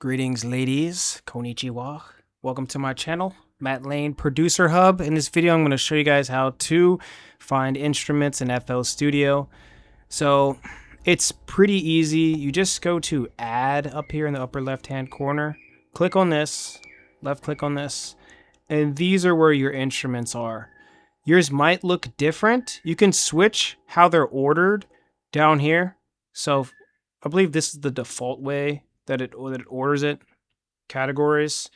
Greetings, ladies. Konnichiwa. Welcome to my channel, Matt Lane Producer Hub. In this video, I'm going to show you guys how to find instruments in FL Studio. So it's pretty easy. You just go to Add up here in the upper left-hand corner. Click on this, left click on this, and these are where your instruments are. Yours might look different. You can switch how they're ordered down here. So I believe this is the default way that it orders it, categories.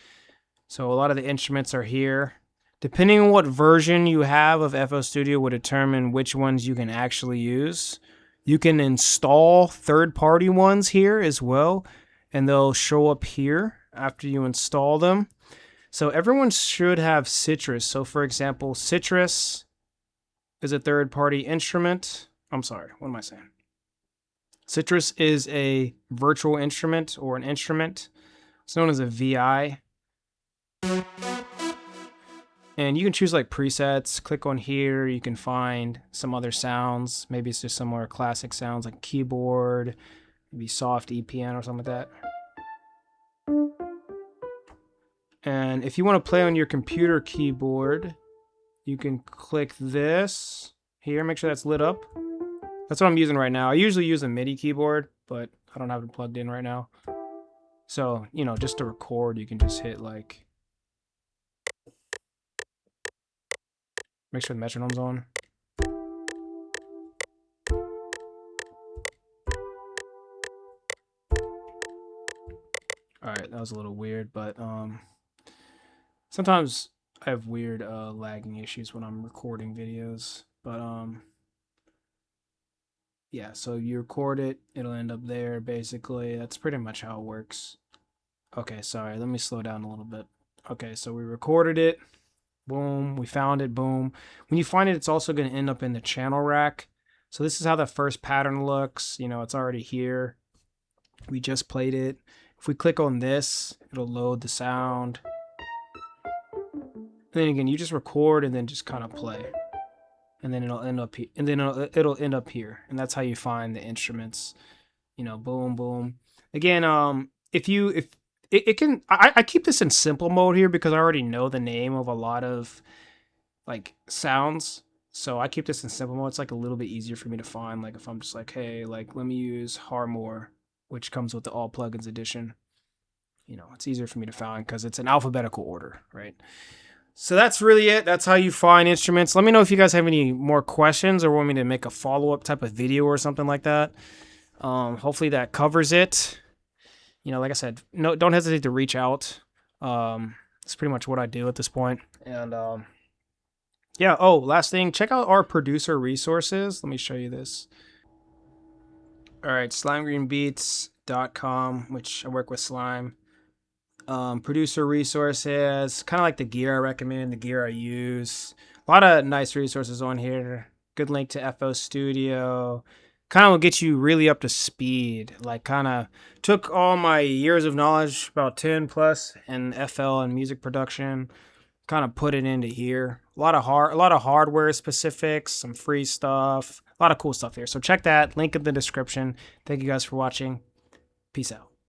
So a lot of the instruments are here. Depending on what version you have of FL Studio will determine which ones you can actually use. You can install third-party ones here as well, and they'll show up here after you install them. So everyone should have Citrus. So for example, Citrus is a third-party instrument. I'm sorry, what am I saying? Citrus is a virtual instrument or an instrument. It's known as a VI. And you can choose like presets. Click on here. You can find some other sounds. Maybe it's just some more classic sounds like keyboard, maybe soft EPN or something like that. And if you want to play on your computer keyboard, you can click this here. Make sure that's lit up. That's what I'm using right now. I usually use a MIDI keyboard, but I don't have it plugged in right now. So, you know, just to record, you can just hit like... Make sure the metronome's on. Alright, that was a little weird, but sometimes I have weird lagging issues when I'm recording videos. But yeah, so you record it, it'll end up there, basically. That's pretty much how it works. Okay, sorry, let me slow down a little bit. Okay, so we recorded it. Boom, we found it, boom. When you find it, it's also going to end up in the channel rack. So this is how the first pattern looks. You know, it's already here. We just played it. If we click on this, it'll load the sound. And then again, you just record and then just kind of play. And then it'll end up here, and then it'll end up here, and that's how you find the instruments. You know, boom, boom. Again, if it can, I keep this in simple mode here because I already know the name of a lot of like sounds, so I keep this in simple mode. It's like a little bit easier for me to find. Like if I'm just like, hey, like let me use Harmore, which comes with the All Plugins edition. You know, it's easier for me to find because it's in alphabetical order, right? So that's really it. That's how you find instruments. Let me know if you guys have any more questions or want me to make a follow-up type of video or something like that. Hopefully that covers it. You know, like I said, no, don't hesitate to reach out. That's pretty much what I do at this point. And yeah, oh, last thing, check out our producer resources. Let me show you this. All right, slimegreenbeats.com, which I work with Slime. Producer resources, kind of like the gear I recommend, the gear I use. A lot of nice resources on here. Good link to FL Studio. Kind of will get you really up to speed. Like kind of took all my years of knowledge, about 10 plus in FL and music production, kind of put it into here. A lot of hardware specifics, some free stuff, a lot of cool stuff here. So check that, link in the description. Thank you guys for watching. Peace out.